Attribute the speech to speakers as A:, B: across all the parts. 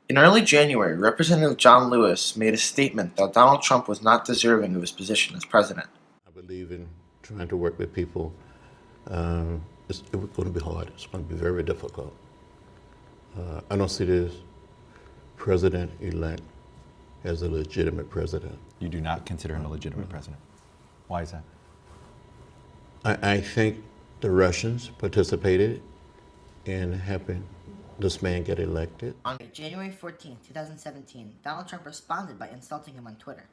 A: In early January, Representative John Lewis made a statement that Donald Trump was not deserving of his position as president.
B: I believe in trying to work with people. It's going to be hard. It's going to be very difficult. I don't see this president-elect as a legitimate president.
C: You do not consider him a legitimate president. Why is that?
B: I think the Russians participated in helping this man get elected.
D: On January 14, 2017, Donald Trump responded by insulting him on Twitter.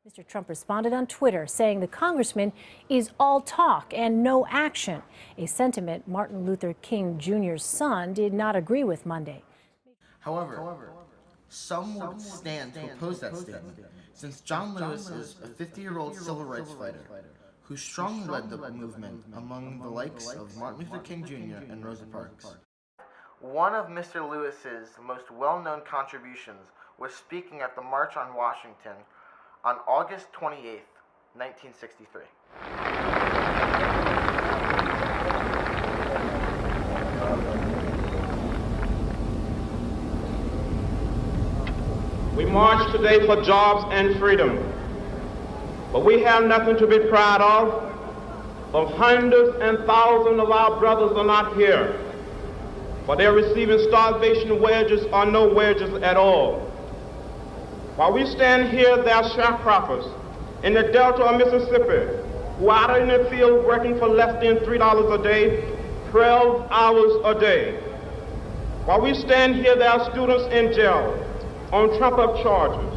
E: Mr. Trump responded on Twitter saying the congressman is all talk and no action, a sentiment Martin Luther King Jr.'s son did not agree with Monday.
A: However, some would stand to oppose that statement, since John Lewis is a 50-year-old civil rights fighter who strongly led the movement among the likes of Martin Luther King Jr. and Rosa Parks. One of Mr. Lewis's most well-known contributions was speaking at the March on Washington on August 28, 1963.
F: We march today for jobs and freedom, but we have nothing to be proud of. For hundreds and thousands of our brothers are not here, for they're receiving starvation wages or no wages at all. While we stand here, there are sharecroppers in the Delta of Mississippi who are out in the field working for less than $3 a day, 12 hours a day. While we stand here, there are students in jail on trump-up charges.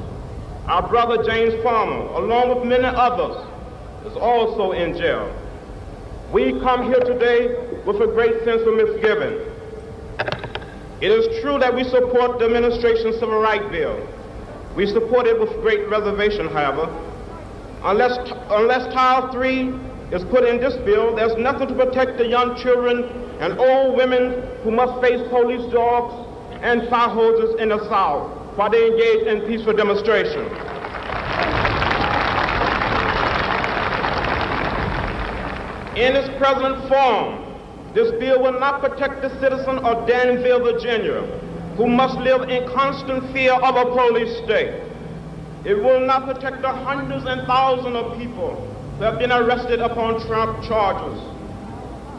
F: Our brother James Farmer, along with many others, is also in jail. We come here today with a great sense of misgiving. It is true that we support the administration's civil rights bill. We support it with great reservation, however. Unless Title III is put in this bill, there's nothing to protect the young children and old women who must face police dogs and fire hoses in the South while they engage in peaceful demonstration. In its present form, this bill will not protect the citizen of Danville, Virginia, who must live in constant fear of a police state. It will not protect the hundreds and thousands of people who have been arrested upon Trump charges.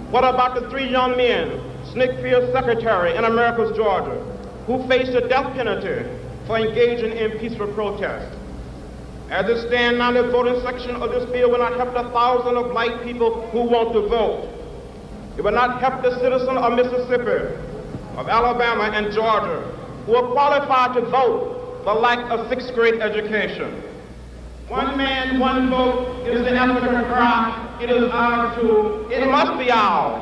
F: What about the 3 young men, Snickfield Secretary in Americus, Georgia, who faced the death penalty for engaging in peaceful protest? As it stands now, the voting section of this bill will not help the thousands of black people who want to vote. It will not help the citizens of Mississippi, of Alabama and Georgia, who are qualified to vote but lack a 6th grade education. One man, one vote is the African cry. It is ours too. It must be ours.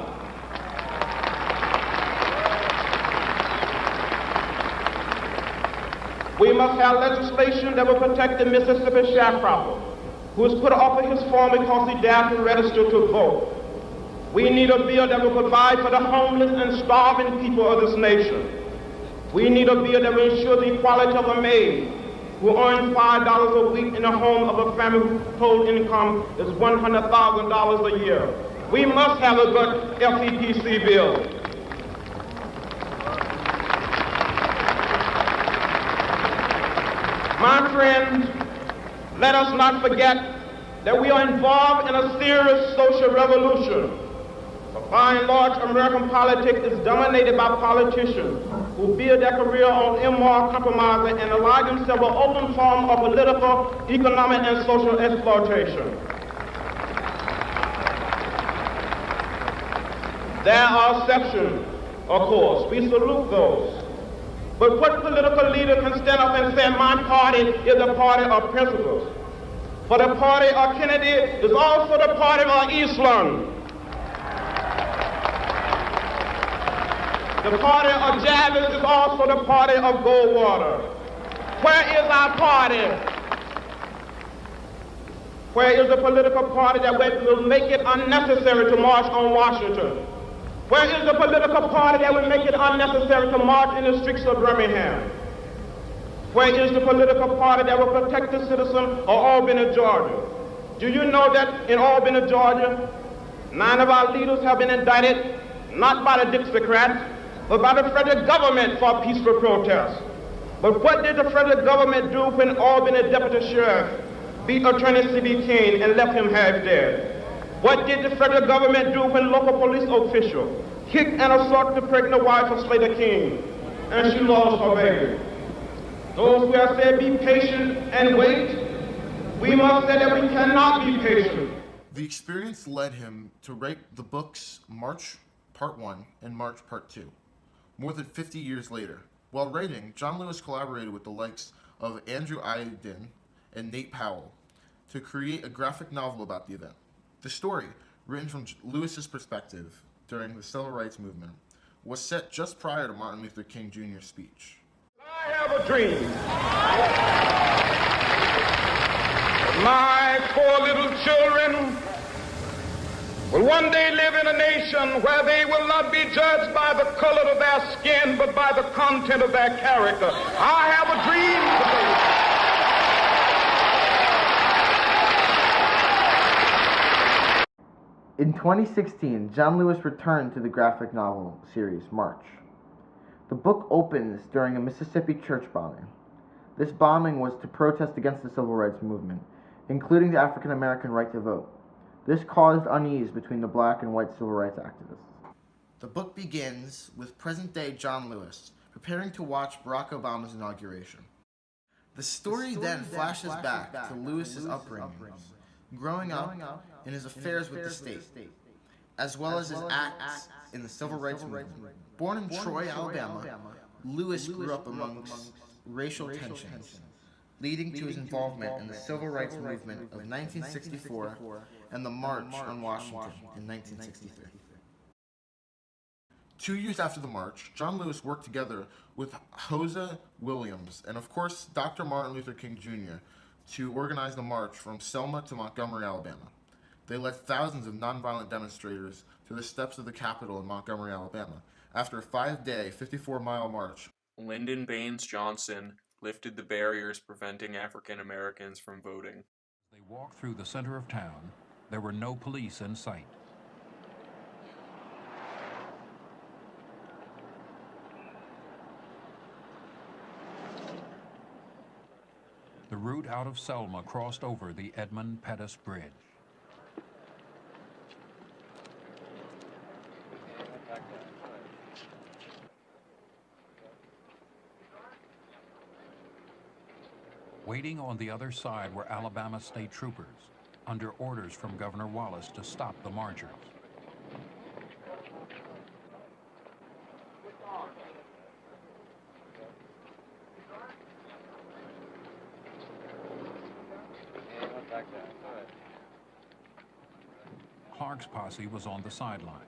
F: We must have legislation that will protect the Mississippi sharecropper who is put off of his farm because he dared to register to vote. We need a bill that will provide for the homeless and starving people of this nation. We need a bill that will ensure the equality of a maid who earns $5 a week in the home of a family whose total income is $100,000 a year. We must have a good FEPC bill. My friends, let us not forget that we are involved in a serious social revolution. By and large, American politics is dominated by politicians who build their career on immoral compromise and ally themselves an open form of political, economic, and social exploitation. There are exceptions, of course. We salute those. But what political leader can stand up and say, my party is a party of principles? For the party of Kennedy is also the party of Eastland. The party of Jarvis is also the party of Goldwater. Where is our party? Where is the political party that will make it unnecessary to march on Washington? Where is the political party that will make it unnecessary to march in the streets of Birmingham? Where is the political party that will protect the citizen of Albany, Georgia? Do you know that in Albany, Georgia, 9 of our leaders have been indicted, not by the Dixiecrats, but by the federal government for peaceful protest? But what did the federal government do when Albany Deputy Sheriff beat Attorney C.B. King and left him half dead? What did the federal government do when local police official kicked and assaulted the pregnant wife of Slater King and she lost her baby? Those who have said be patient and wait, we must say that we cannot be patient.
A: The experience led him to write the books March Part 1 and March Part 2. More than 50 years later, while writing, John Lewis collaborated with the likes of Andrew Aydin and Nate Powell to create a graphic novel about the event. The story, written from Lewis's perspective during the Civil Rights Movement, was set just prior to Martin Luther King Jr.'s speech.
F: I have a dream. My 4 little children will one day live in a nation where they will not be judged by the color of their skin, but by the content of their character. I have a dream today.
A: In 2016, John Lewis returned to the graphic novel series, March. The book opens during a Mississippi church bombing. This bombing was to protest against the Civil Rights Movement, including the African American right to vote. This caused unease between the black and white civil rights activists. The book begins with present-day John Lewis preparing to watch Barack Obama's inauguration. The story then flashes back to Lewis's upbringing, growing up in his affairs with the state, as well as his acts in the Civil Rights Movement. Born in Troy, Alabama, Lewis grew up amongst racial tensions, leading to his involvement in the Civil Rights Movement of 1964 and the March on Washington in 1963. 2 years after the march, John Lewis worked together with Hosea Williams and, of course, Dr. Martin Luther King Jr. to organize the march from Selma to Montgomery, Alabama. They led thousands of nonviolent demonstrators to the steps of the Capitol in Montgomery, Alabama. After a 5-day, 54-mile march,
G: Lyndon Baines Johnson lifted the barriers preventing African Americans from voting.
H: They walked through the center of town. There were no police in sight. The route out of Selma crossed over the Edmund Pettus Bridge. Waiting on the other side were Alabama state troopers, under orders from Governor Wallace to stop the marchers. Clark's posse was on the sidelines.